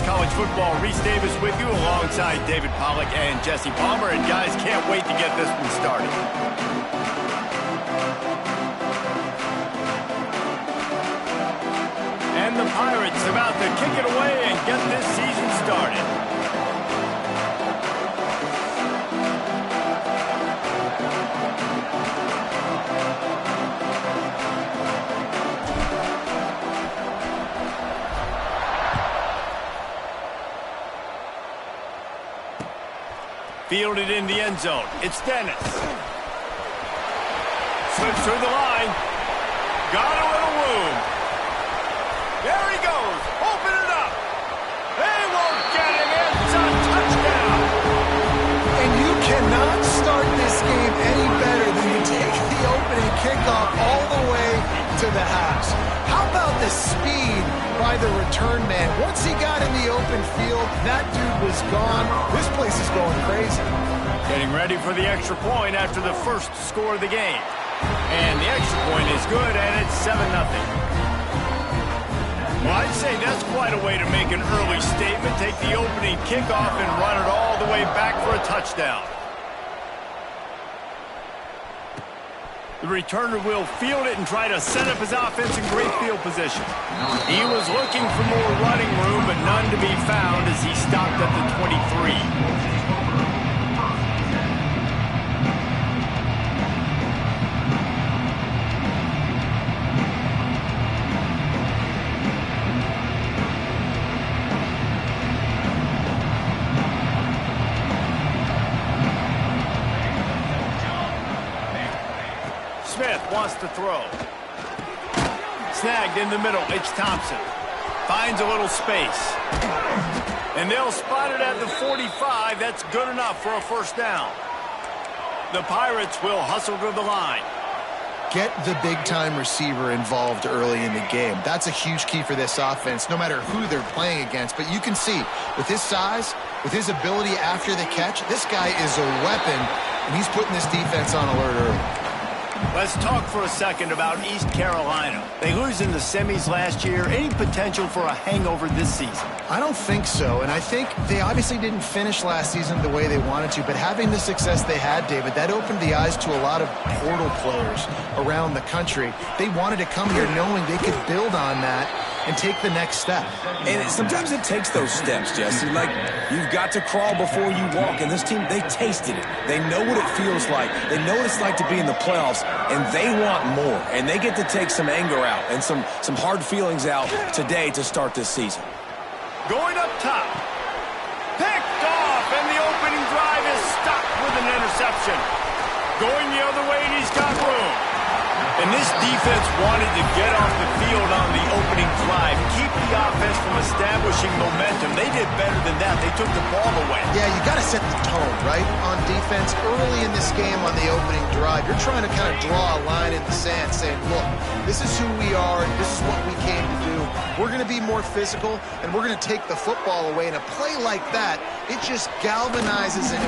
College Football. Reese Davis with you alongside David Pollack and Jesse Palmer. And guys, can't wait to get this one started. And the Pirates about to kick it away and get this season started. Fielded in the end zone. It's Dennis. Slips through the line. Got a little room. There he goes. Open it up. They won't get him. It's a touchdown. And you cannot start this game any better than you take the opening kickoff all the way to the house. How about the speed by the return man? Once he got in the open field, that dude was gone. This place is going crazy. Getting ready for the extra point after the first score of the game. And the extra point is good, and it's 7-0. Well, I'd say that's quite a way to make an early statement. Take the opening kickoff and run it all the way back for a touchdown. The returner will field it and try to set up his offense in great field position. He was looking for more running room, but none to be found as he stopped at the 23. Wants to throw. Snagged in the middle. It's Thompson. Finds a little space. And they'll spot it at the 45. That's good enough for a first down. The Pirates will hustle to the line. Get the big-time receiver involved early in the game. That's a huge key for this offense, no matter who they're playing against. But you can see, with his size, with his ability after the catch, this guy is a weapon, and he's putting this defense on alert early. Let's talk for a second about East Carolina. They lose in the semis last year. Any potential for a hangover this season? I don't think so, and I think they obviously didn't finish last season the way they wanted to, but having the success they had, David, that opened the eyes to a lot of portal players around the country. They wanted to come here knowing they could build on that and take the next step. And sometimes it takes those steps, Jesse. Like, you've got to crawl before you walk, and this team, they tasted it. They know what it feels like. They know what it's like to be in the playoffs, and they want more. And they get to take some anger out and some hard feelings out today to start this season. Going up top. Picked off, and the opening drive is stopped with an interception. Going the other way, and he's got room. And this defense wanted to get off the field on the opening drive, keep the offense from establishing momentum. They did better than that. They took the ball away. Yeah, you got to set the tone, right, on defense. Early in this game on the opening drive, you're trying to kind of draw a line in the sand saying, look, this is who we are. This is what we came to do. We're going to be more physical, and we're going to take the football away. And a play like that, it just galvanizes and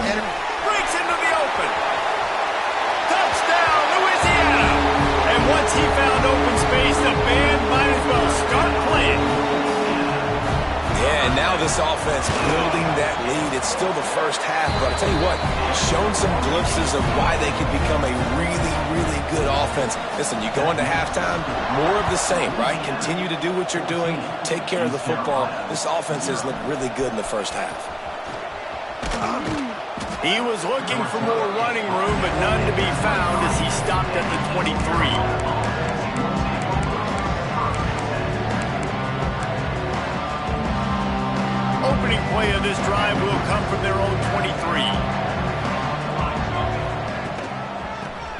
breaks into the open. Touchdown, Louisiana. And once he found open space, the band might as well start playing. Yeah, and now this offense building that lead. It's still the first half, but I'll tell you what, shown some glimpses of why they could become a really, really good offense. Listen, you go into halftime, more of the same, right? Continue to do what you're doing, take care of the football. This offense has looked really good in the first half. He was looking for more running room, but none to be found as he stopped at the 23. Opening play of this drive will come from their own 23.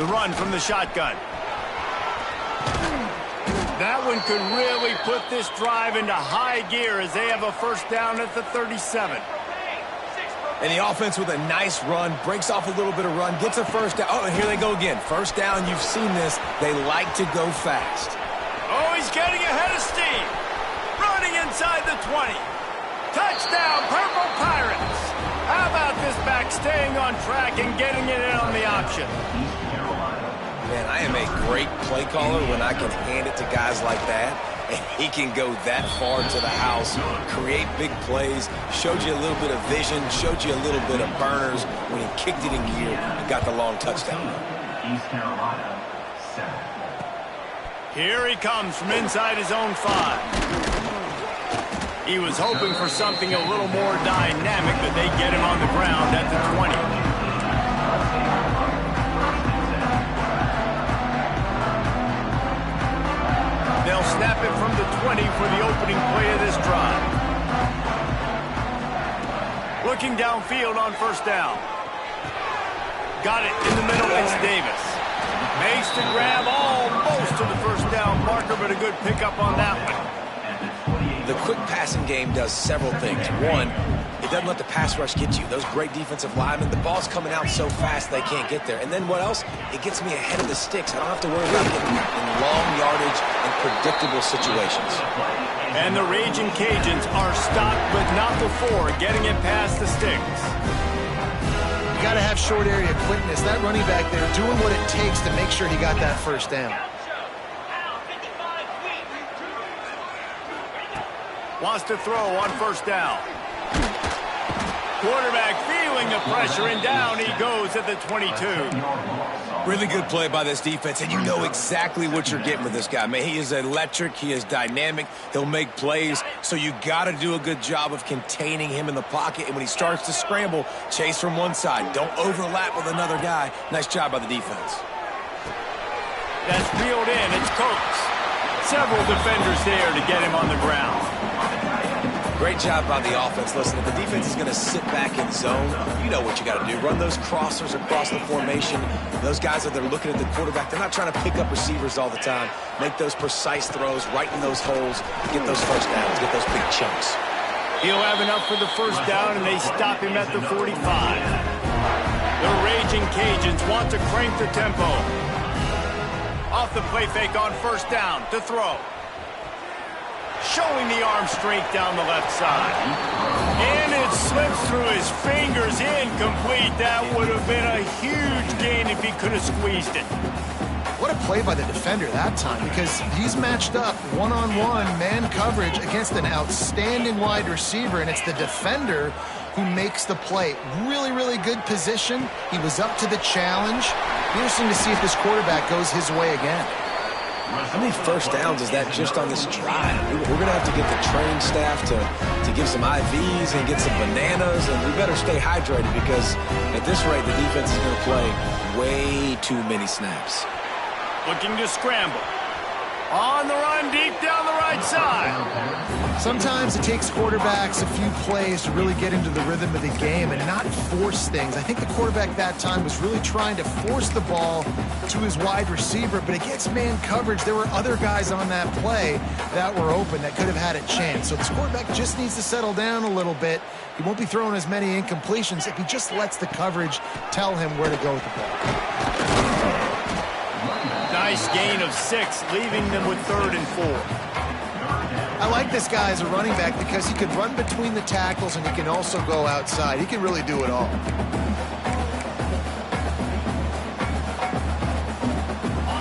The run from the shotgun. That one could really put this drive into high gear as they have a first down at the 37. And the offense with a nice run, breaks off a little bit of run, gets a first down. Oh, and here they go again. First down, you've seen this. They like to go fast. Oh, he's getting ahead of steam. Running inside the 20. Touchdown, Purple Pirates. How about this back staying on track and getting it in on the option? Man, I am a great play caller when I can hand it to guys like that. and he can go that far to the house, create big plays, showed you a little bit of vision, showed you a little bit of burners when he kicked it in gear and got the long touchdown. East Carolina, 7. Here he comes from inside his own 5. He was hoping for something a little more dynamic, but they get him on the ground at the 20. They'll snap it from the 20 for the opening play of this drive. Looking downfield on first down. Got it in the middle. It's Davis. Makes the grab almost to the first down marker, but a good pickup on that one. The quick passing game does several things. One, it doesn't let the pass rush get you. Those great defensive linemen, the ball's coming out so fast they can't get there. And then what else? It gets me ahead of the sticks. I don't have to worry about getting in long yardage and predictable situations. And the Raging Cajuns are stopped, but not before getting it past the sticks. You got to have short area quickness. That running back there doing what it takes to make sure he got that first down. Wants to throw on first down. Quarterback feeling the pressure, and down he goes at the 22. Really good play by this defense, and you know exactly what you're getting with this guy. Man, he is electric. He is dynamic. He'll make plays, so you got to do a good job of containing him in the pocket. And when he starts to scramble, chase from one side. Don't overlap with another guy. Nice job by the defense. That's reeled in. It's Coates. Several defenders there to get him on the ground. Great job by the offense. Listen, if the defense is going to sit back in zone, you know what you got to do. Run those crossers across the formation. Those guys are there looking at the quarterback. They're not trying to pick up receivers all the time. Make those precise throws right in those holes. Get those first downs. Get those big chunks. He'll have enough for the first down, and they stop him at the 45. The Raging Cajuns want to crank the tempo. Off the play fake on first down to throw. Showing the arm strength down the left side. And it slips through his fingers, incomplete. That would have been a huge gain if he could have squeezed it. What a play by the defender that time, because he's matched up one-on-one man coverage against an outstanding wide receiver, and it's the defender who makes the play. Really, really good position. He was up to the challenge. Interesting to see if this quarterback goes his way again. How many first downs is that just on this drive? We're going to have to get the trained staff to give some IVs and get some bananas, and we better stay hydrated because at this rate, the defense is going to play way too many snaps. Looking to scramble. On the run, deep down the right side. Sometimes it takes quarterbacks a few plays to really get into the rhythm of the game and not force things. I think the quarterback that time was really trying to force the ball to his wide receiver, but against man coverage, there were other guys on that play that were open that could have had a chance. So this quarterback just needs to settle down a little bit. He won't be throwing as many incompletions if he just lets the coverage tell him where to go with the ball. Nice gain of 6, leaving them with 3rd and 4. I like this guy as a running back because he can run between the tackles and he can also go outside. He can really do it all.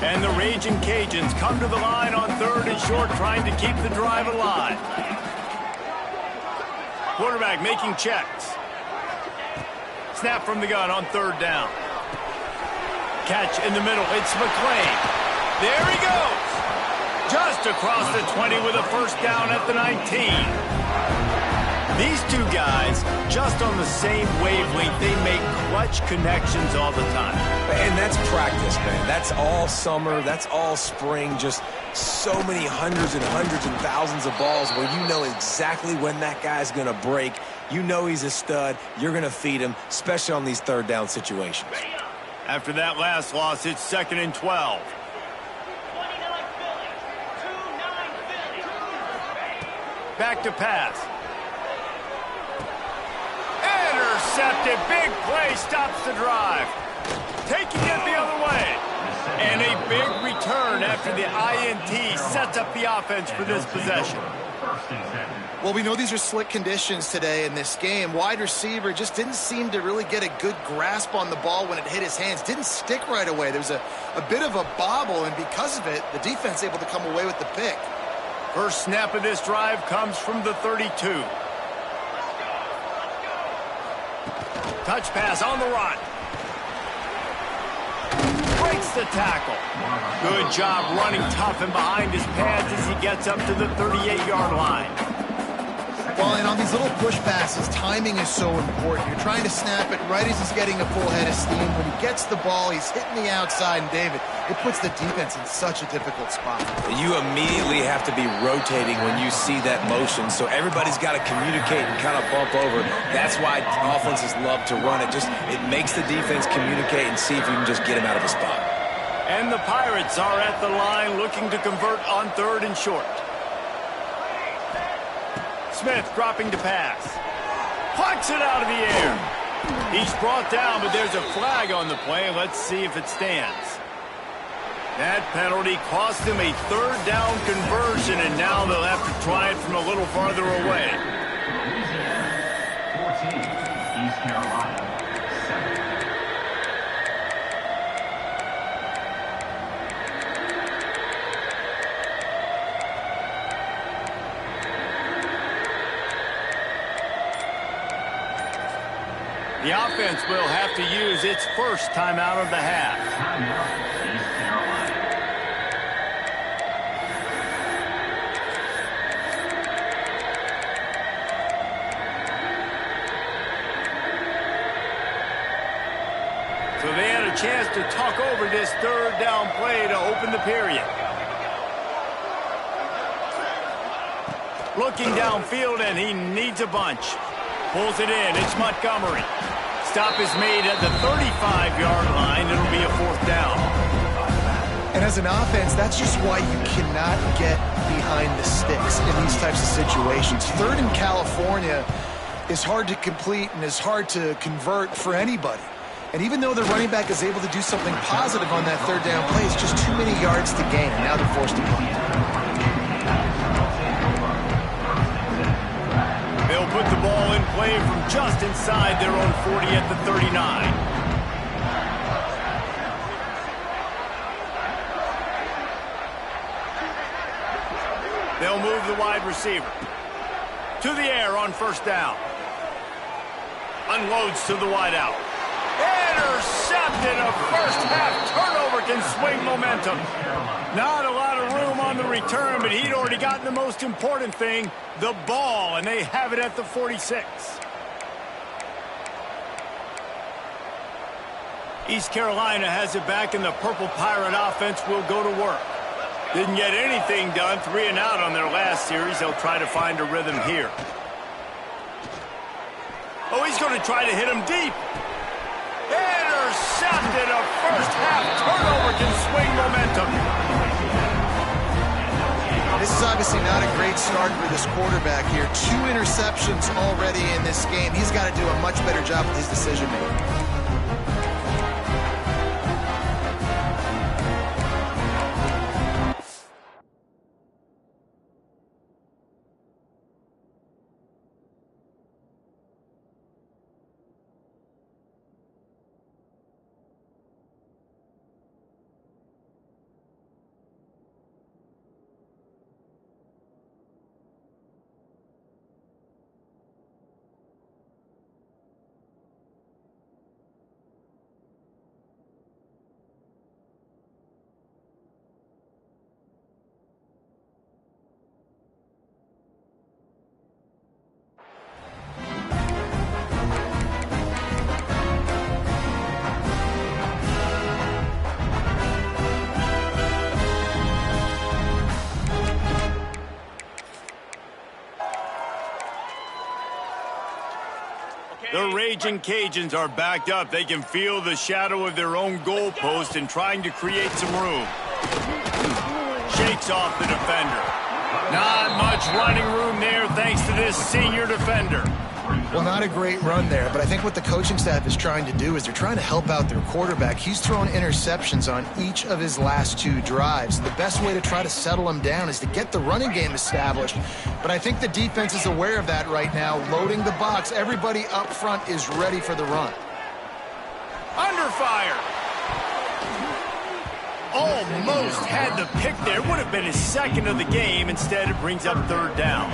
And the Raging Cajuns come to the line on 3rd and short, trying to keep the drive alive. Quarterback making checks. Snap from the gun on 3rd down. Catch in the middle. It's McClain. There he goes. Just across the 20 with a first down at the 19. These two guys, just on the same wavelength, they make clutch connections all the time. And that's practice, man. That's all summer. That's all spring. Just so many hundreds and thousands of balls where you know exactly when that guy's going to break. You know he's a stud. You're going to feed him, especially on these 3rd down situations. After that last loss, it's 2nd and 12. Back to pass. Intercepted. Big play stops the drive. Taking it the other way. And a big return after the INT sets up the offense for this possession. Well, we know these are slick conditions today in this game. Wide receiver just didn't seem to really get a good grasp on the ball when it hit his hands. Didn't stick right away. There was a bit of a bobble, and because of it, the defense able to come away with the pick. First snap of this drive comes from the 32. Touch pass on the run. Breaks the tackle. Good job running tough and behind his pads as he gets up to the 38-yard line. Well, and on these little push passes, timing is so important. You're trying to snap it right as he's getting a full head of steam. When he gets the ball, he's hitting the outside, and David, it puts the defense in such a difficult spot. You immediately have to be rotating when you see that motion, so everybody's got to communicate and kind of bump over. That's why offenses love to run it. It makes the defense communicate and see if you can just get him out of a spot. And the Pirates are at the line looking to convert on 3rd and short. Smith dropping to pass. Plucks it out of the air. He's brought down, but there's a flag on the play. Let's see if it stands. That penalty cost him a 3rd down conversion, and now they'll have to try it from a little farther away. 14, East Carolina, 7. The offense will have to use its first timeout of the half. Timeout, East Carolina. So they had a chance to talk over this 3rd down play to open the period. Looking downfield, and he needs a bunch. Pulls it in. It's Montgomery. Stop is made at the 35-yard line. It'll be a 4th down. And as an offense, that's just why you cannot get behind the sticks in these types of situations. 3rd in California is hard to complete and is hard to convert for anybody. And even though the running back is able to do something positive on that 3rd down play, it's just too many yards to gain, and now they're forced to punt. They'll put the ball in play from just inside their own 40 at the 39. They'll move the wide receiver. To the air on 1st down. Unloads to the wideout. Intercepted. A first-half turnover can swing momentum. Not a lot of room on the return, but he'd already gotten the most important thing, the ball, and they have it at the 46. East Carolina has it back, and the Purple Pirate offense will go to work. Didn't get anything done, 3 and out on their last series. They'll try to find a rhythm here. Oh, he's going to try to hit him deep. Intercepted. A first-half turnover can swing momentum. This is obviously not a great start for this quarterback here. 2 interceptions already in this game. He's got to do a much better job with his decision-making. The Raging Cajuns are backed up. They can feel the shadow of their own goalpost and trying to create some room. Shakes off the defender. Not much running room there thanks to this senior defender. Well, not a great run there, but I think what the coaching staff is trying to do is they're trying to help out their quarterback. He's thrown interceptions on each of his last 2 drives. The best way to try to settle him down is to get the running game established. But I think the defense is aware of that right now, loading the box. Everybody up front is ready for the run. Under fire. almost had the pick there. Would have been his second of the game. Instead, it brings up third down.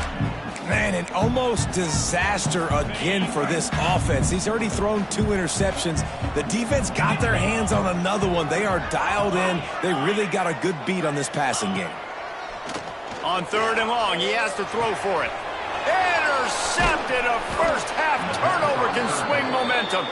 Man, an almost disaster again for this offense. He's already thrown 2 interceptions. The defense got their hands on another one. They are dialed in. They really got a good beat on this passing game. On third and long, he has to throw for it. Intercepted. A first-half turnover can swing momentum.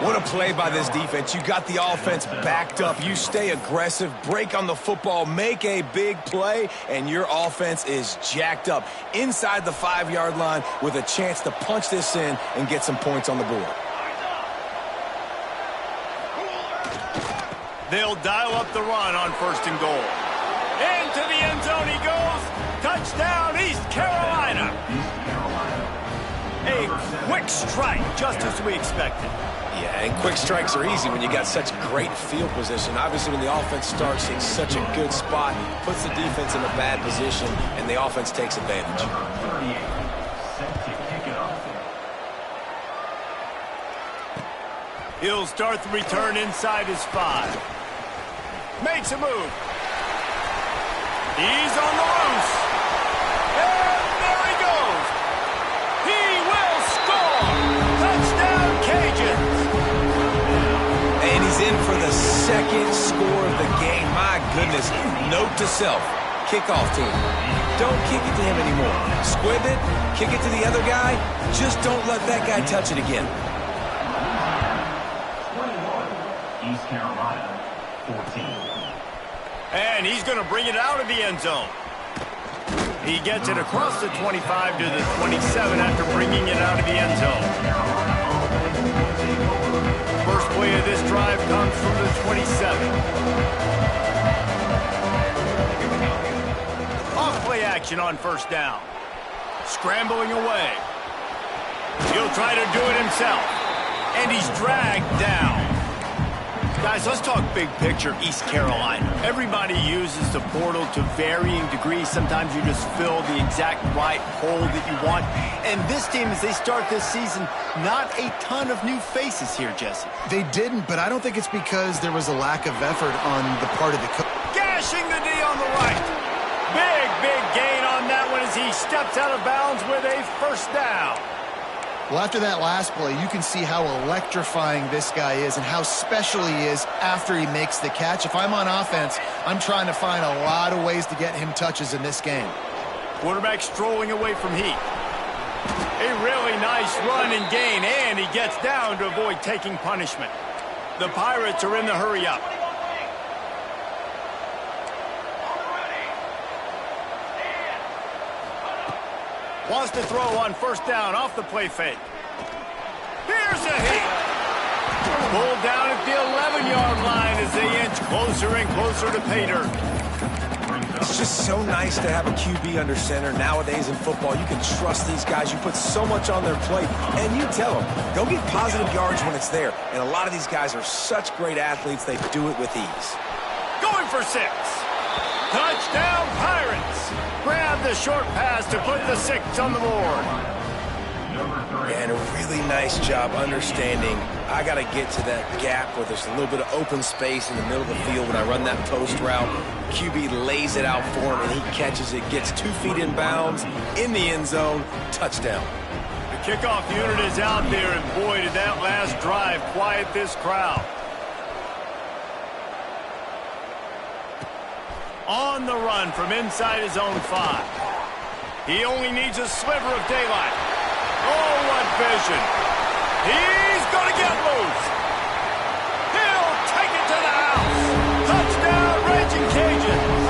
What a play by this defense. You got the offense backed up. You stay aggressive, break on the football, make a big play, and your offense is jacked up inside the 5-yard line with a chance to punch this in and get some points on the board. They'll dial up the run on first and goal. Into the end zone he goes. Touchdown, East Carolina. A quick strike, just as we expected. Yeah, and quick strikes are easy when you got such great field position. Obviously, when the offense starts in such a good spot, puts the defense in a bad position, and the offense takes advantage. Number 38, set to kick it off. He'll start the return inside his 5. Makes a move. He's on the loose. And there he goes. He will score. Touchdown, Cajuns. And he's in for the second score of the game. My goodness. Note to self. Kickoff team. Don't kick it to him anymore. Squib it. Kick it to the other guy. Just don't let that guy touch it again. 21, East Carolina, 14. And he's going to bring it out of the end zone. He gets it across the 25 to the 27 after bringing it out of the end zone. First play of this drive comes from the 27. Off play action on first down. Scrambling away. He'll try to do it himself. And he's dragged down. Guys, let's talk big picture East Carolina. Everybody uses the portal to varying degrees. Sometimes you just fill the exact right hole that you want. And this team, as they start this season, not a ton of new faces here, Jesse. They didn't, but I don't think it's because there was a lack of effort on the part of the coach. Gashing the D on the right. Big gain on that one as he steps out of bounds with a first down. Well, after that last play, you can see how electrifying this guy is and how special he is after he makes the catch. If I'm on offense, I'm trying to find a lot of ways to get him touches in this game. Quarterback strolling away from heat. A really nice run and gain, and he gets down to avoid taking punishment. The Pirates are in the hurry-up. Wants to throw on first down off the play fake. Here's a hit. Pulled down at the 11-yard line as they inch closer and closer to pay dirt. It's just so nice to have a QB under center. Nowadays in football, you can trust these guys. You put so much on their plate, and you tell them, go get positive yards when it's there. And a lot of these guys are such great athletes, they do it with ease. Going for 6. Touchdown, Pirates. Grab the short pass to put the 6 on the board. And a really nice job understanding I got to get to that gap where there's a little bit of open space in the middle of the field when I run that post route. QB lays it out for him, and he catches it, gets 2 feet in bounds, in the end zone, touchdown. The kickoff unit is out there, and boy, did that last drive quiet this crowd. On the run from inside his own 5. He only needs a sliver of daylight. Oh, what vision. He's going to get loose. He'll take it to the house. Touchdown, Raging Cajuns.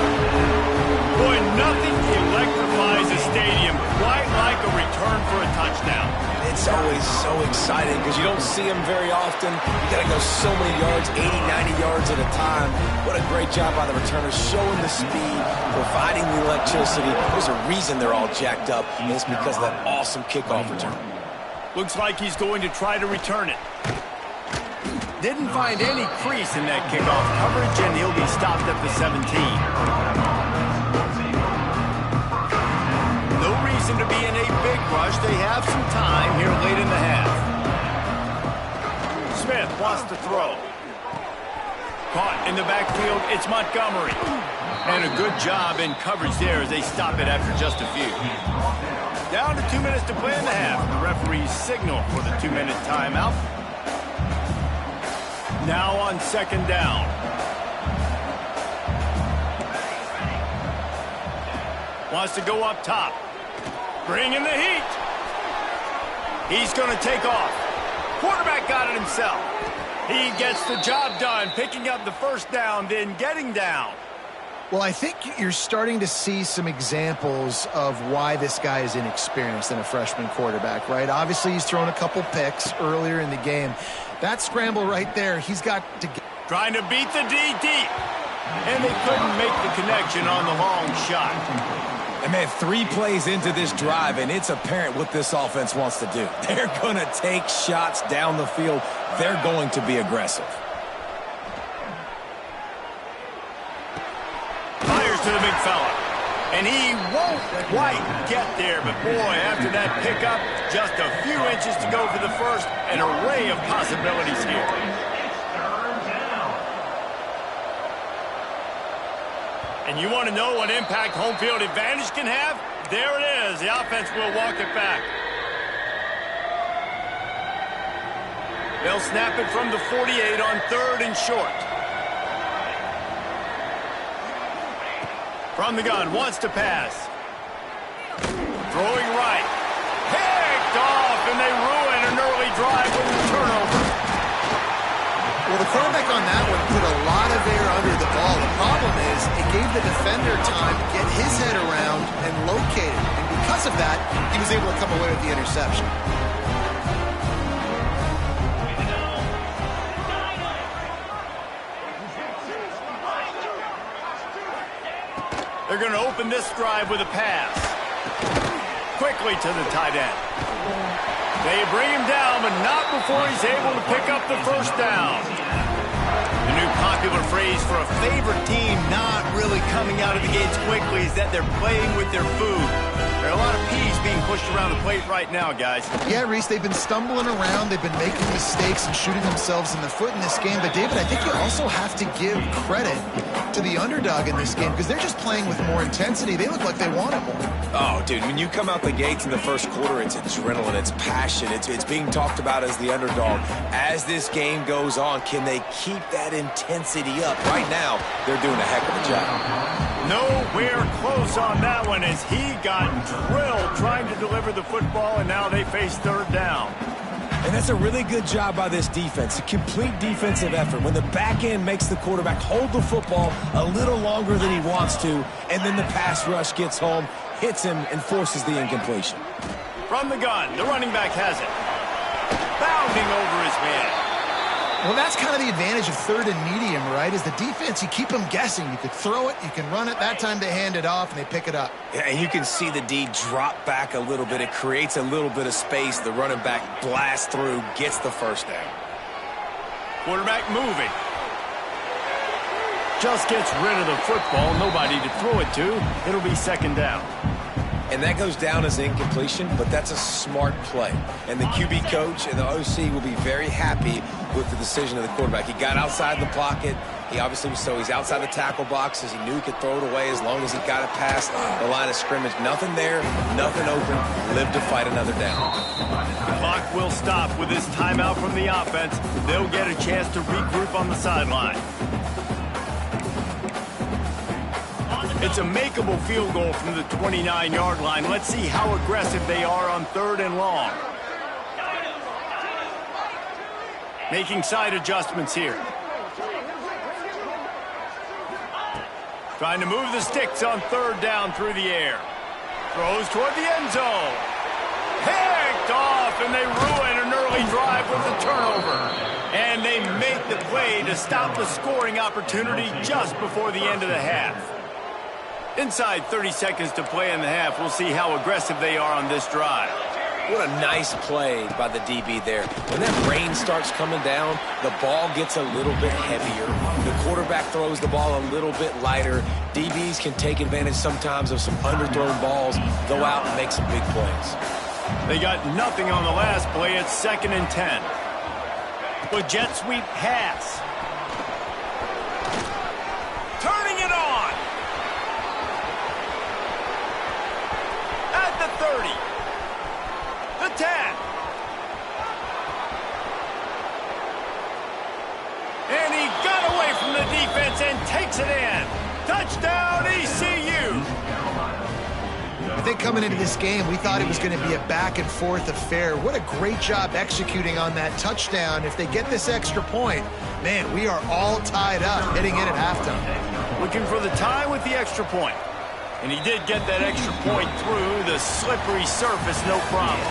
Boy, nothing electrifies a stadium quite like a return for a touchdown. It's always so exciting because you don't see them very often. You got to go so many yards, 80, 90 yards at a time. What a great job by the returners, showing the speed, providing the electricity. There's a reason they're all jacked up, and it's because of that awesome kickoff return. Looks like he's going to try to return it. Didn't find any crease in that kickoff coverage, and he'll be stopped at the 17. No reason to be in a big rush. They have some time here late in the half. Smith wants to throw. Caught in the backfield, it's Montgomery. And a good job in coverage there as they stop it after just a few. Down to 2 minutes to play in the half. The referee's signal for the 2-minute timeout. Now on second down. Wants to go up top. Bring in the heat. He's going to take off. Quarterback got it himself. He gets the job done, picking up the first down, then getting down. Well, I think you're starting to see some examples of why this guy is inexperienced in a freshman quarterback, right? Obviously, he's thrown a couple picks earlier in the game. That scramble right there, he's got to get... Trying to beat the D deep. And they couldn't make the connection on the long shot. And man, 3 plays into this drive, and it's apparent what this offense wants to do. They're going to take shots down the field. They're going to be aggressive. Fires to the big fella. And he won't quite get there, but boy, after that pickup, just a few inches to go for the first. An array of possibilities here. And you want to know what impact home field advantage can have? There it is. The offense will walk it back. They'll snap it from the 48 on 3rd and short. From the gun, wants to pass. Throwing right. Picked off, and they ruin an early drive with the turnover. Well, the quarterback on that one put a lot of air under the ball. The problem is it gave the defender time to get his head around and locate it. And because of that, he was able to come away with the interception. They're going to open this drive with a pass. Quickly to the tight end. They bring him down, but not before he's able to pick up the first down. The new popular phrase for a favorite team not really coming out of the gates quickly is that they're playing with their food. There are a lot of peas being pushed around the plate right now, guys. Yeah, Reese, they've been stumbling around. They've been making mistakes and shooting themselves in the foot in this game. But, David, I think you also have to give credit to the underdog in this game because they're just playing with more intensity. They look like they want it more. Oh, dude, when you come out the gates in the first quarter, it's adrenaline, it's passion, it's being talked about as the underdog. As this game goes on, can they keep that intensity up? Right now, they're doing a heck of a job. Nowhere close on that one as he got drilled trying to deliver the football, and now they face 3rd down. And that's a really good job by this defense, a complete defensive effort. When the back end makes the quarterback hold the football a little longer than he wants to, and then the pass rush gets home, hits him, and forces the incompletion. From the gun, the running back has it. Bounding over his head. Well, that's kind of the advantage of 3rd and medium, right? Is the defense, you keep them guessing. You could throw it, you can run it. That time they hand it off, and they pick it up. Yeah, and you can see the D drop back a little bit. It creates a little bit of space. The running back blasts through, gets the first down. Quarterback moving. Just gets rid of the football. Nobody to throw it to. It'll be 2nd down. And that goes down as an incompletion, but that's a smart play. And the QB coach and the OC will be very happy with the decision of the quarterback. He got outside the pocket. He obviously was he's outside the tackle boxes. He knew he could throw it away as long as he got it past the line of scrimmage. Nothing there, nothing open. Live to fight another down. The clock will stop with this timeout from the offense. They'll get a chance to regroup on the sideline. It's a makeable field goal from the 29-yard line. Let's see how aggressive they are on 3rd and long. Making side adjustments here. Trying to move the sticks on 3rd down through the air. Throws toward the end zone. Picked off, and they ruin an early drive with a turnover. And they make the play to stop the scoring opportunity just before the end of the half. Inside 30 seconds to play in the half. We'll see how aggressive they are on this drive. What a nice play by the DB there. When that rain starts coming down, the ball gets a little bit heavier. The quarterback throws the ball a little bit lighter. DBs can take advantage sometimes of some underthrown balls, go out and make some big plays. They got nothing on the last play. It's 2nd and 10. With jet sweep pass. 10. And he got away from the defense and takes it in. Touchdown, ECU. I think coming into this game, we thought it was going to be a back-and-forth affair. What a great job executing on that touchdown. If they get this extra point, man, we are all tied up heading in at halftime. Looking for the tie with the extra point. And he did get that extra point through the slippery surface, no problem.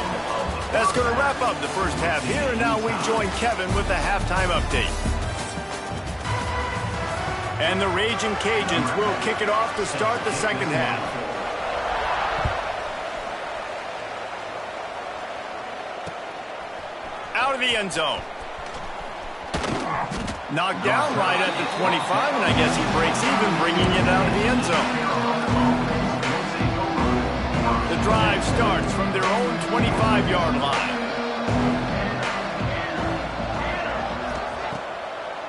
That's going to wrap up the first half here, and now we join Kevin with the halftime update. And the Raging Cajuns will kick it off to start the second half. Out of the end zone. Knocked down right at the 25, and I guess he breaks even, bringing it out of the end zone. The drive starts from their own 25-yard line.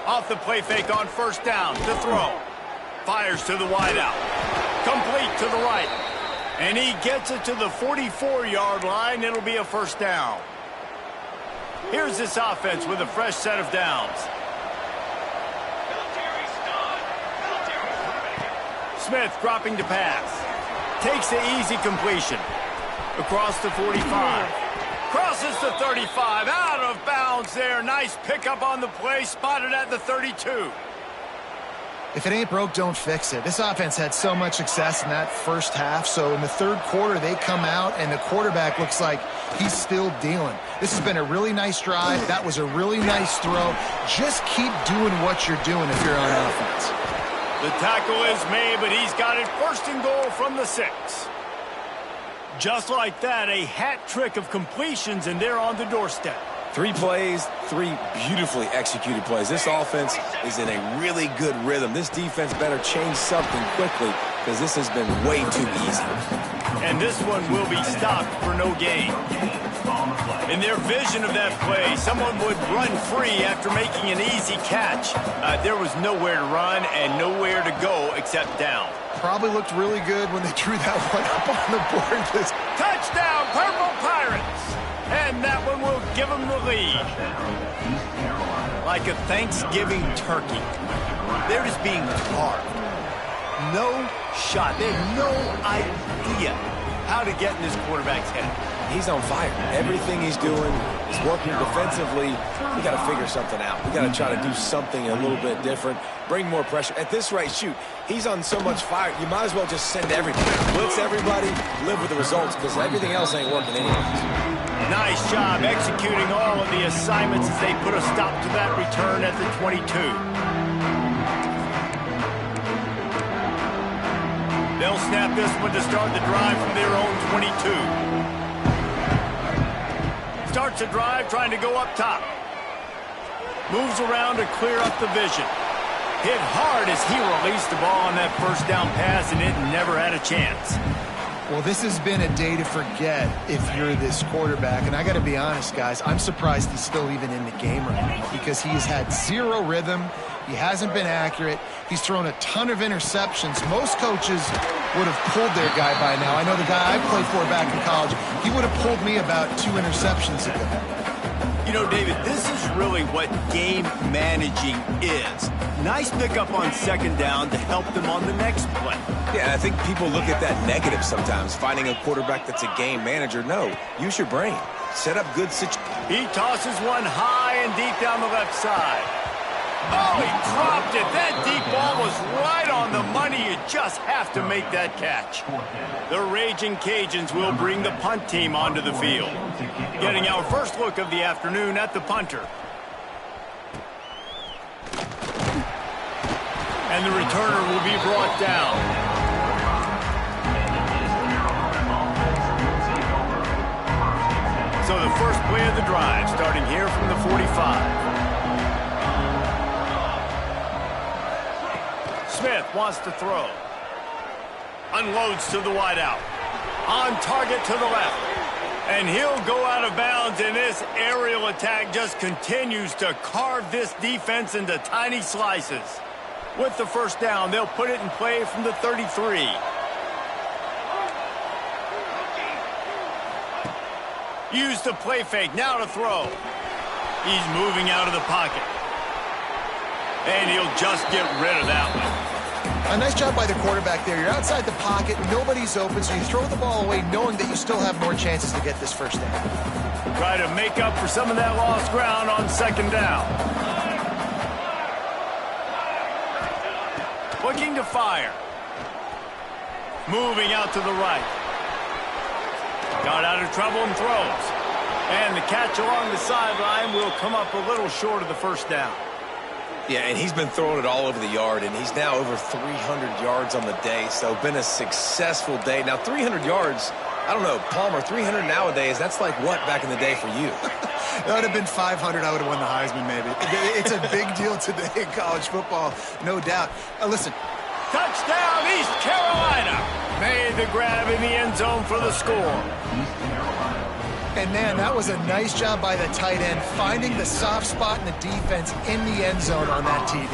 Off the play fake on first down to throw. Fires to the wideout. Complete to the right. And he gets it to the 44-yard line. It'll be a first down. Here's this offense with a fresh set of downs. Smith dropping to pass. Takes the easy completion. Across the 45. Crosses the 35. Out of bounds there. Nice pickup on the play. Spotted at the 32. If it ain't broke, don't fix it. This offense had so much success in that first half, so in the third quarter, they come out, and the quarterback looks like he's still dealing. This has been a really nice drive. That was a really nice throw. Just keep doing what you're doing if you're on offense. The tackle is made, but he's got it first and goal from the 6. Just like that, a hat trick of completions, and they're on the doorstep. 3 plays, 3 beautifully executed plays. This offense is in a really good rhythm. This defense better change something quickly because this has been way too easy. And this one will be stopped for no gain. In their vision of that play, someone would run free after making an easy catch. There was nowhere to run and nowhere to go except down. Probably looked really good when they drew that one up on the board. Touchdown, Purple Pirates! And that one will give them the lead. Like a Thanksgiving turkey. They're just being carved. No shot. They have no idea how to get in this quarterback's head. He's on fire. Everything he's doing is working defensively. We got to figure something out. We got to try to do something a little bit different. Bring more pressure. At this rate, shoot, he's on so much fire, you might as well just send everything. Blitz everybody, live with the results, because everything else ain't working anyways. Nice job executing all of the assignments as they put a stop to that return at the 22. They'll snap this one to start the drive from their own 22. Starts a drive trying to go up top. Moves around to clear up the vision. Hit hard as he released the ball on that first down pass, and it never had a chance. Well, this has been a day to forget if you're this quarterback. And I got to be honest, guys, I'm surprised he's still even in the game right now because he has had zero rhythm. He hasn't been accurate. He's thrown a ton of interceptions. Most coaches would have pulled their guy by now. I know the guy I played for back in college, he would have pulled me about 2 interceptions ago. You know, David, this is really what game managing is. Nice pickup on second down to help them on the next play. Yeah, I think people look at that negative sometimes, finding a quarterback that's a game manager. No, use your brain. Set up good situations. He tosses one high and deep down the left side. Oh, he dropped it. That deep ball was right on the money. You just have to make that catch. The Raging Cajuns will bring the punt team onto the field. Getting our first look of the afternoon at the punter. And the returner will be brought down. So the first play of the drive, starting here from the 45. Smith wants to throw. Unloads to the wideout. On target to the left. And he'll go out of bounds, and this aerial attack just continues to carve this defense into tiny slices. With the first down, they'll put it in play from the 33. Use the play fake. Now to throw. He's moving out of the pocket. And he'll just get rid of that one. A nice job by the quarterback there. You're outside the pocket. Nobody's open, so you throw the ball away knowing that you still have more chances to get this first down. Try to make up for some of that lost ground on second down. Looking to fire. Moving out to the right. Got out of trouble and throws. And the catch along the sideline will come up a little short of the first down. Yeah, and he's been throwing it all over the yard, and he's now over 300 yards on the day, so been a successful day. Now, 300 yards, I don't know, Palmer, 300 nowadays, that's like what back in the day for you? That would have been 500. I would have won the Heisman, maybe. It's a big deal today in college football, no doubt. Listen. Touchdown, East Carolina. Made the grab in the end zone for the score. And, man, that was a nice job by the tight end, finding the soft spot in the defense in the end zone on that TD.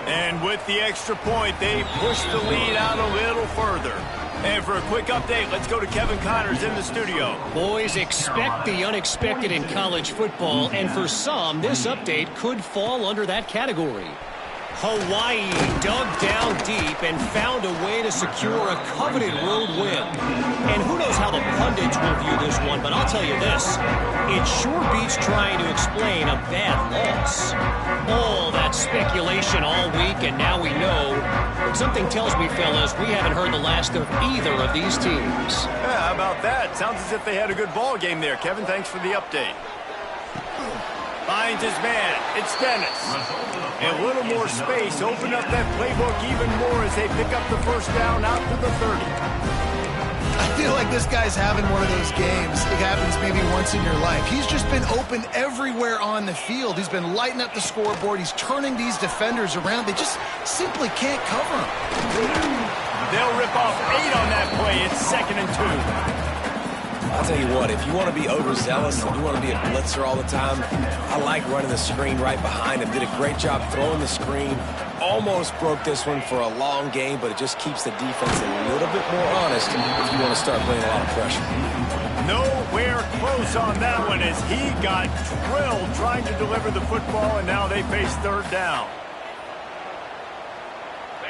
And with the extra point, they pushed the lead out a little further. And for a quick update, let's go to Kevin Connors in the studio. Boys, expect the unexpected in college football, and for some, this update could fall under that category. Hawaii dug down deep and found a way to secure a coveted road win. And who knows how the pundits will view this one, but I'll tell you this. It sure beats trying to explain a bad loss. All that speculation all week, and now we know. But something tells me, fellas, we haven't heard the last of either of these teams. Yeah, how about that? Sounds as if they had a good ball game there. Kevin, thanks for the update. Finds his man. It's Dennis. And a little more space. Open up that playbook even more as they pick up the first down out to the 30. I feel like this guy's having one of those games. It happens maybe once in your life. He's just been open everywhere on the field. He's been lighting up the scoreboard. He's turning these defenders around. They just simply can't cover him. They'll rip off 8 on that play. It's 2nd and 2. I'll tell you what, if you want to be overzealous and you want to be a blitzer all the time, I like running the screen right behind him. Did a great job throwing the screen. Almost broke this one for a long game, but it just keeps the defense a little bit more honest if you want to start playing a lot of pressure. Nowhere close on that one as he got drilled trying to deliver the football, and now they face 3rd down.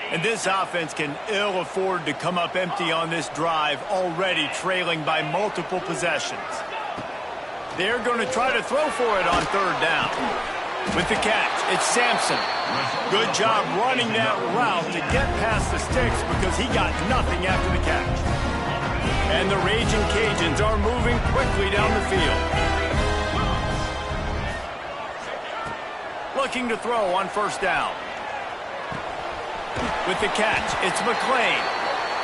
And this offense can ill afford to come up empty on this drive, already trailing by multiple possessions. They're going to try to throw for it on 3rd down. With the catch, it's Sampson. Good job running that route to get past the sticks because he got nothing after the catch. And the Raging Cajuns are moving quickly down the field. Looking to throw on 1st down. With the catch, it's McClain.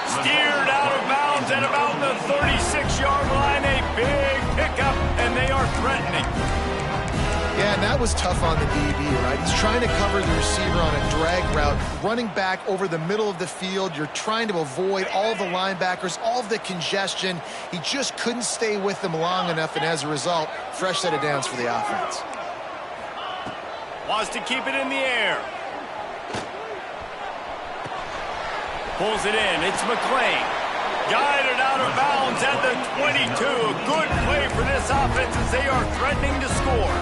Steered out of bounds at about the 36-yard line. A big pickup, and they are threatening. Yeah, and that was tough on the DB, right? He's trying to cover the receiver on a drag route, running back over the middle of the field. You're trying to avoid all the linebackers, all of the congestion. He just couldn't stay with them long enough, and as a result, fresh set of downs for the offense. Wants to keep it in the air. Pulls it in. It's McClain. Guided out of bounds at the 22. A good play for this offense as they are threatening to score.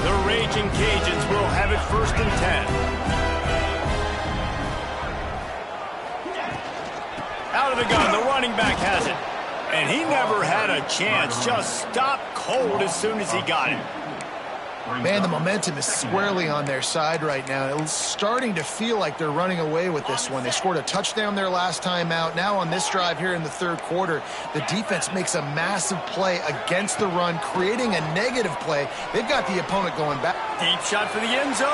The Raging Cajuns will have it 1st and 10. Out of the gun. The running back has it. And he never had a chance. Just stopped cold as soon as he got it. Man, the momentum is squarely on their side right now. It's starting to feel like they're running away with this one. They scored a touchdown their last time out. Now on this drive here in the 3rd quarter, the defense makes a massive play against the run, creating a negative play. They've got the opponent going back. Deep shot for the end zone.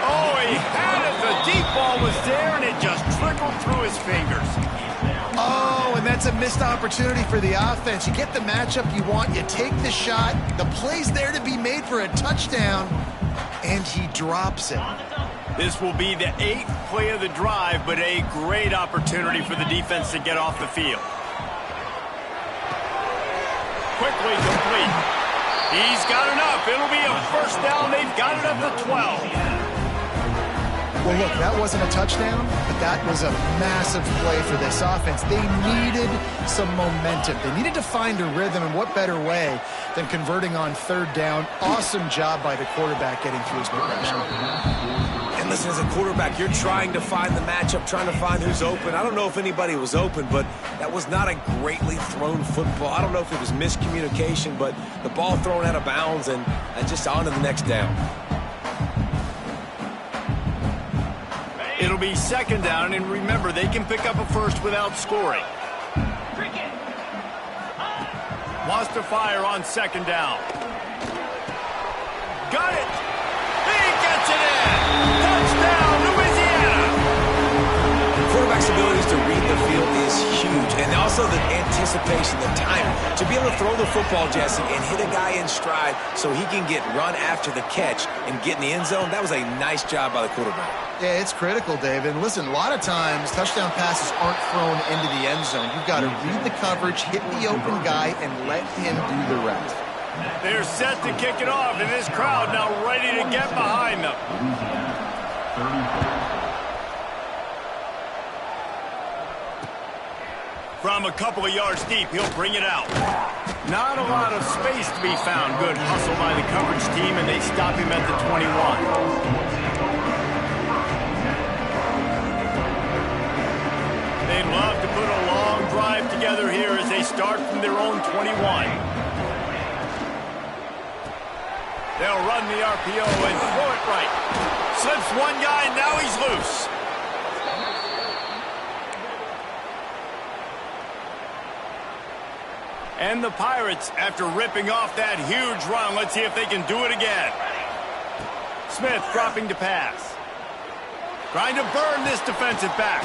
Oh, he had it. The deep ball was there, and it just trickled through his fingers. Oh, and that's a missed opportunity for the offense. You get the matchup you want, you take the shot, the play's there to be made for a touchdown, and he drops it. This will be the 8th play of the drive, but a great opportunity for the defense to get off the field. Quickly complete. He's got enough. It'll be a 1st down. They've got it at the 12. Well, look, that wasn't a touchdown, but that was a massive play for this offense. They needed some momentum. They needed to find a rhythm, and what better way than converting on third down. Awesome job by the quarterback getting through his progression. And listen, as a quarterback, you're trying to find the matchup, trying to find who's open. I don't know if anybody was open, but that was not a greatly thrown football. I don't know if it was miscommunication, but the ball thrown out of bounds and just on to the next down. It'll be second down, and remember, they can pick up a first without scoring. Wants to fire on second down. Got it! He gets it in! Touchdown, Louisiana! Quarterback's abilities to read the field is huge, and also the anticipation, the timing. To be able to throw the football, Jesse, and hit a guy in stride so he can get run after the catch and get in the end zone, that was a nice job by the quarterback. Yeah, it's critical, David. And listen, a lot of times touchdown passes aren't thrown into the end zone. You've got to read the coverage, hit the open guy, and let him do the rest. They're set to kick it off, and this crowd now ready to get behind them. From a couple of yards deep, he'll bring it out. Not a lot of space to be found. Good hustle by the coverage team, and they stop him at the 21. They'd love to put a long drive together here as they start from their own 21. They'll run the RPO and throw it right. Slips one guy, and now he's loose. And the Pirates, after ripping off that huge run, let's see if they can do it again. Smith dropping to pass. Trying to burn this defensive back.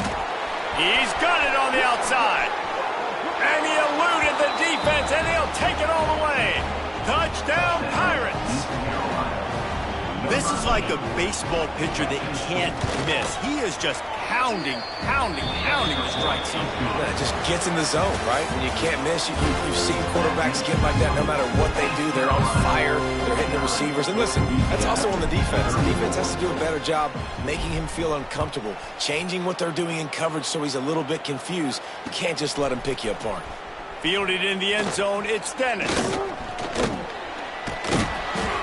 He's got it on the outside. And he eluded the defense, and he'll take it all the way. Touchdown, Pirates. This is like a baseball pitcher that can't miss. He is just pounding the strike zone. Yeah, it just gets in the zone, right? When you can't miss, you've seen quarterbacks get like that. No matter what they do, they're on fire. They're hitting the receivers. And listen, that's also on the defense. The defense has to do a better job making him feel uncomfortable, changing what they're doing in coverage so he's a little bit confused. You can't just let him pick you apart. Fielded in the end zone, it's Dennis.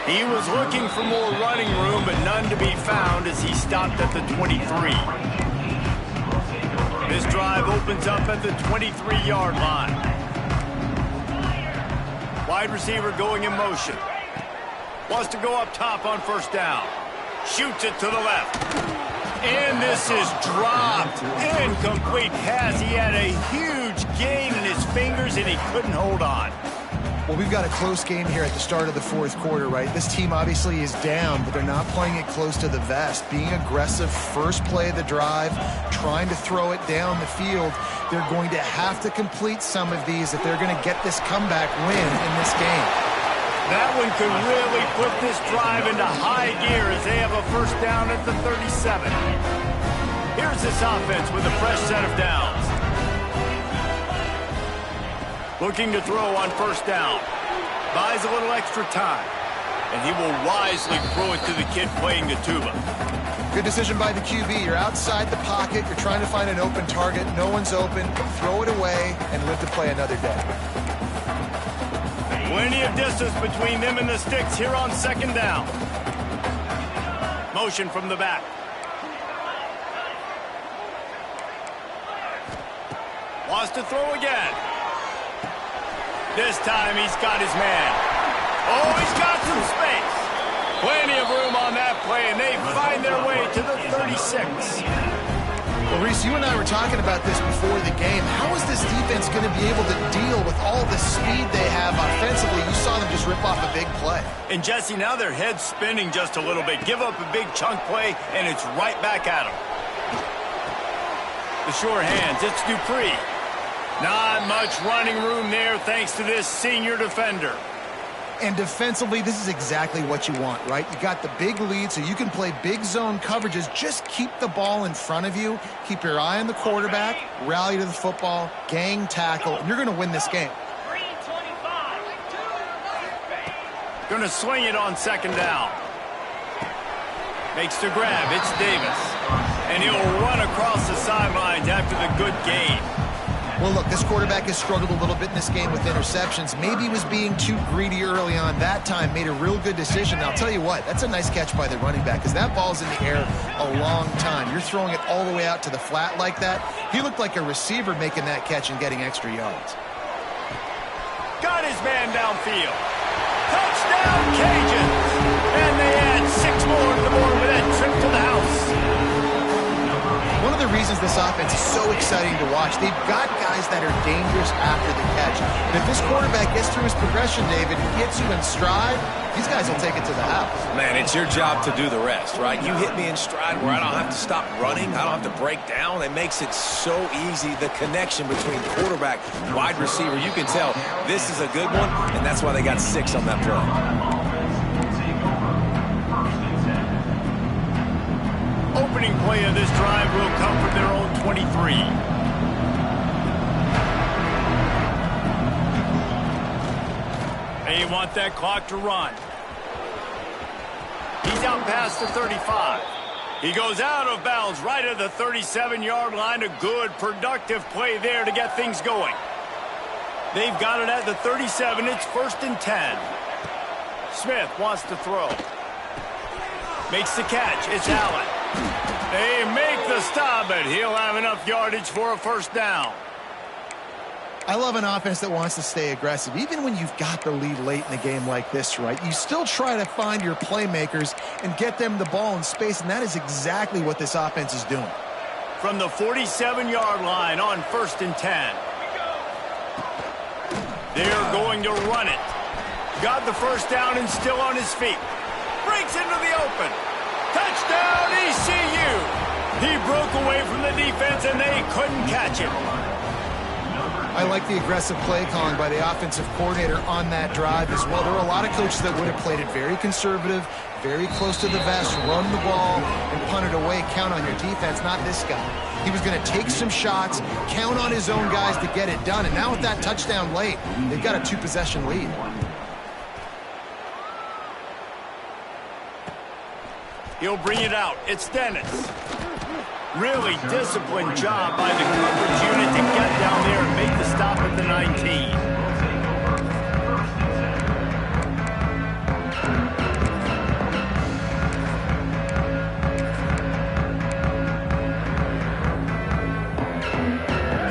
He was looking for more running room, but none to be found as he stopped at the 23. This drive opens up at the 23-yard line. Wide receiver going in motion. Wants to go up top on first down. Shoots it to the left. And this is dropped. Incomplete pass. He had a huge gain in his fingers, and he couldn't hold on. Well, we've got a close game here at the start of the fourth quarter, right? This team obviously is down, but they're not playing it close to the vest. Being aggressive, first play of the drive, trying to throw it down the field. They're going to have to complete some of these if they're going to get this comeback win in this game. That one could really put this drive into high gear as they have a first down at the 37. Here's this offense with a fresh set of downs. Looking to throw on first down. Buys a little extra time. And he will wisely throw it to the kid playing the tuba. Good decision by the QB. You're outside the pocket. You're trying to find an open target. No one's open. Throw it away and live to play another day. Plenty of distance between them and the sticks here on second down. Motion from the back. Wants to throw again. This time he's got his man. Oh, he's got some space. Plenty of room on that play, and they find their way to the 36. Well, Reese, you and I were talking about this before the game. How is this defense going to be able to deal with all the speed they have offensively? You saw them just rip off a big play. And, Jesse, now their head's spinning just a little bit. Give up a big chunk play, and it's right back at them. The sure hands, it's Dupree. Not much running room there thanks to this senior defender. And defensively, this is exactly what you want, right? You got the big lead, so you can play big zone coverages. Just keep the ball in front of you. Keep your eye on the quarterback. Rally to the football. Gang tackle. And you're going to win this game. Going to swing it on second down. Makes the grab. It's Davis. And he'll run across the sidelines after the good gain. Well, look, this quarterback has struggled a little bit in this game with interceptions. Maybe he was being too greedy early on that time, made a real good decision. Now, I'll tell you what, that's a nice catch by the running back because that ball's in the air a long time. You're throwing it all the way out to the flat like that. He looked like a receiver making that catch and getting extra yards. Got his man downfield. Touchdown, Cajuns! And they add 6 more to the board with that trip to the house. One of the reasons this offense is so exciting to watch, they've got guys that are dangerous after the catch. And if this quarterback gets through his progression, David, and gets you in stride, these guys will take it to the house. Man, it's your job to do the rest, right? You hit me in stride where I don't have to stop running. I don't have to break down. It makes it so easy, the connection between quarterback, wide receiver. You can tell this is a good one, and that's why they got 6 on that play. Opening play of this drive will come from their own 23. They want that clock to run. He's out past the 35. He goes out of bounds right at the 37-yard line. A good, productive play there to get things going. They've got it at the 37. It's 1st and 10. Smith wants to throw. Makes the catch. It's Allen. They make the stop, but he'll have enough yardage for a 1st down. I love an offense that wants to stay aggressive. Even when you've got the lead late in a game like this, right, you still try to find your playmakers and get them the ball in space, and that is exactly what this offense is doing. From the 47-yard line on 1st and 10. They're going to run it. Got the 1st down and still on his feet. Breaks into the open. Touchdown, ECU! He broke away from the defense, and they couldn't catch him. I like the aggressive play calling by the offensive coordinator on that drive as well. There are a lot of coaches that would have played it very conservative, very close to the vest, run the ball, and punt it away, count on your defense, not this guy. He was going to take some shots, count on his own guys to get it done, and now with that touchdown late, they've got a 2-possession lead. He'll bring it out. It's Dennis. Really disciplined job by the coverage unit to get down there and make the stop at the 19.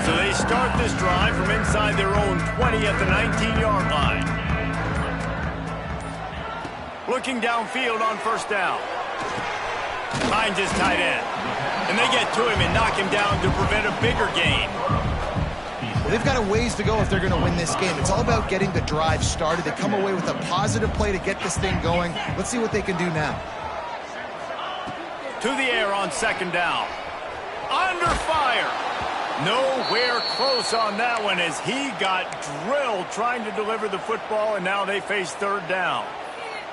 So they start this drive from inside their own 20 at the 19-yard line. Looking downfield on 1st down. Finds his tight end. And they get to him and knock him down to prevent a bigger gain. Well, they've got a ways to go if they're going to win this game. It's all about getting the drive started. They come away with a positive play to get this thing going. Let's see what they can do now. To the air on 2nd down. Under fire. Nowhere close on that one as he got drilled trying to deliver the football, and now they face 3rd down.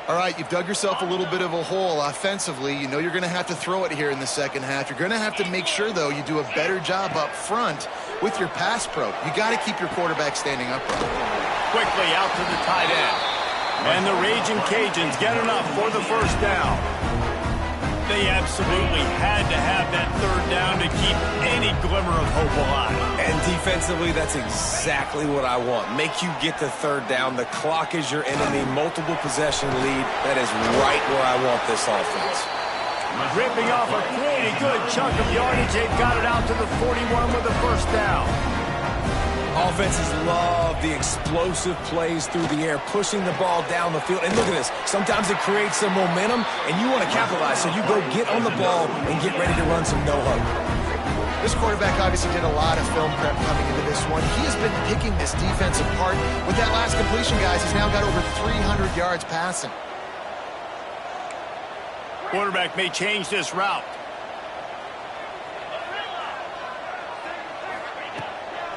All right, you've dug yourself a little bit of a hole offensively. You know you're going to have to throw it here in the 2nd half. You're going to have to make sure, though, you do a better job up front with your pass pro. You got to keep your quarterback standing upright. Quickly out to the tight end. And the Raging Cajuns get enough for the 1st down. They absolutely had to have that 3rd down to keep any glimmer of hope alive. And defensively, that's exactly what I want. Make you get the 3rd down. The clock is your enemy. Multiple possession lead. That is right where I want this offense. Ripping off a pretty good chunk of yardage. They've got it out to the 41 with the 1st down. Offenses love the explosive plays through the air, pushing the ball down the field. And look at this. Sometimes it creates some momentum, and you want to capitalize. So you go get on the ball and get ready to run some no-huddle. This quarterback obviously did a lot of film prep coming into this one. He has been picking this defense apart. With that last completion, guys, he's now got over 300 yards passing. Quarterback may change this route.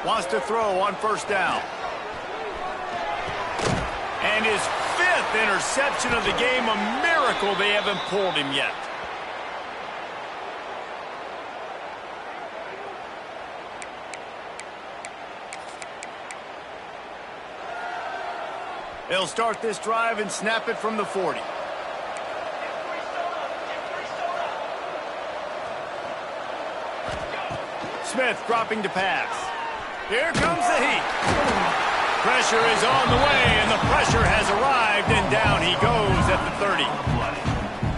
Wants to throw on 1st down. And his 5th interception of the game. A miracle they haven't pulled him yet. They'll start this drive and snap it from the 40. Smith dropping to pass. Here comes the heat. Pressure is on the way, and the pressure has arrived, and down he goes at the 30.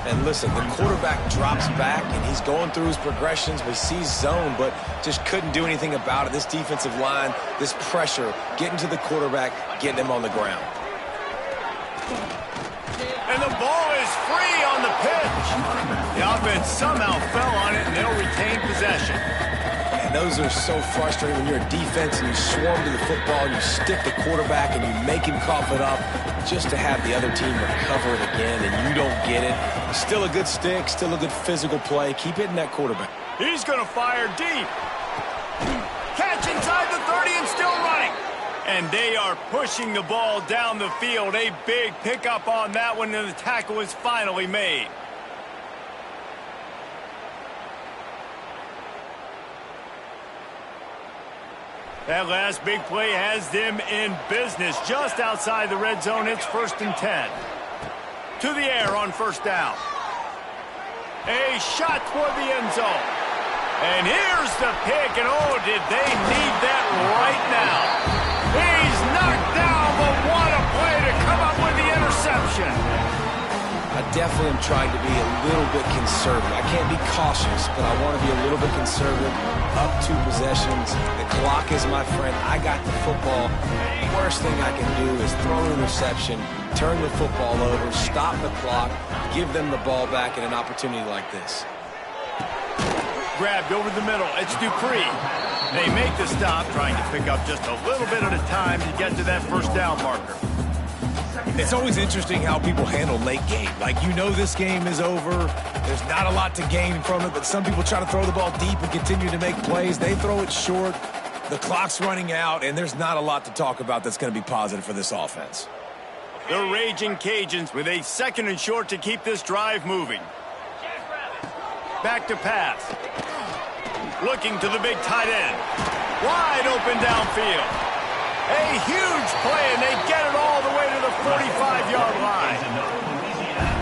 And listen, the quarterback drops back, and he's going through his progressions. We see zone, but just couldn't do anything about it. This defensive line, this pressure, getting to the quarterback, getting him on the ground. And the ball is free on the pitch. The offense somehow fell on it, and they'll retain possession. And those are so frustrating when you're a defense and you swarm to the football, and you stick the quarterback, and you make him cough it up just to have the other team recover it again, and you don't get it. Still a good stick, still a good physical play. Keep hitting that quarterback. He's going to fire deep. Catch inside the 30 and still running. And they are pushing the ball down the field. A big pickup on that one, and the tackle is finally made. That last big play has them in business just outside the red zone. It's 1st and 10. To the air on 1st down. A shot toward the end zone. And here's the pick, and oh, did they need that right now. He's knocked down, but what a play to come up with the interception. I definitely am trying to be a little bit conservative. I can't be cautious, but I want to be a little bit conservative. Up 2 possessions. The clock is my friend. I got the football. The worst thing I can do is throw an interception, turn the football over, stop the clock, give them the ball back in an opportunity like this. Grabbed over the middle. It's Dupree. They make the stop, trying to pick up just a little bit at a time to get to that 1st down marker. It's always interesting how people handle late game. Like, you know this game is over. There's not a lot to gain from it, but some people try to throw the ball deep and continue to make plays. They throw it short. The clock's running out, and there's not a lot to talk about that's going to be positive for this offense. The Raging Cajuns with a 2nd and short to keep this drive moving. Back to pass. Looking to the big tight end. Wide open downfield. A huge play, and they get it all the way to the 45-yard line.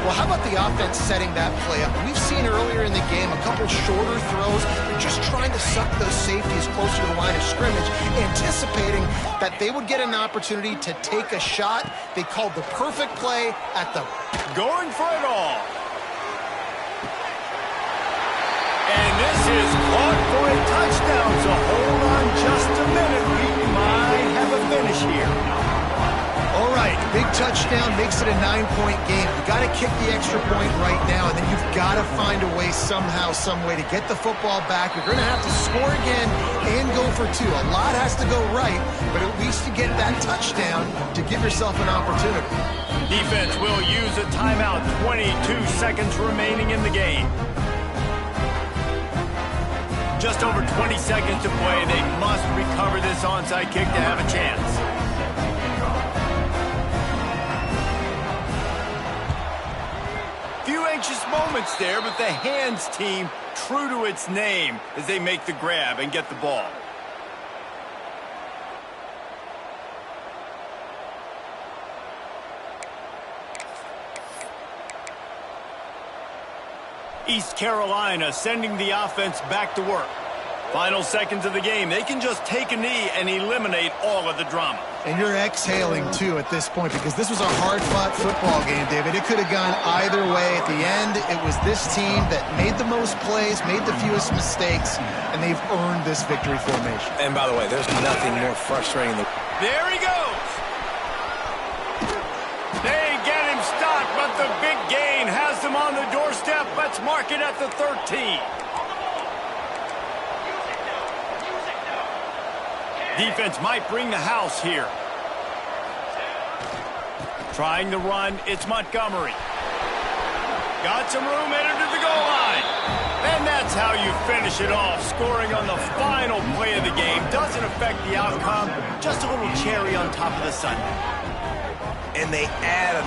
Well, how about the offense setting that play up? We've seen earlier in the game a couple shorter throws. They're just trying to suck those safeties closer to the line of scrimmage, anticipating that they would get an opportunity to take a shot. They called the perfect play at the... Going for it all. And this is caught for a touchdown, so hold on just a minute. We might have a finish here. All right, big touchdown makes it a 9-point game. You got to kick the extra point right now, and then you've got to find a way somehow, some way to get the football back. You're going to have to score again and go for 2. A lot has to go right, but at least you get that touchdown to give yourself an opportunity. Defense will use a timeout. 22 seconds remaining in the game. Just over 20 seconds to play. They must recover this onside kick to have a chance. Few anxious moments there, but the hands team true to its name as they make the grab and get the ball. East Carolina sending the offense back to work. Final seconds of the game. They can just take a knee and eliminate all of the drama. And you're exhaling, too, at this point, because this was a hard-fought football game, David. It could have gone either way. At the end, it was this team that made the most plays, made the fewest mistakes, and they've earned this victory formation. And by the way, there's nothing more frustrating than... There he goes. They get him stopped, but the big gain has them on the doorstep. Let's mark it at the 13. Defense might bring the house here. Trying to run, it's Montgomery. Got some room, headed to the goal line. And that's how you finish it off. Scoring on the final play of the game doesn't affect the outcome. Just a little cherry on top of the sundae. And they add a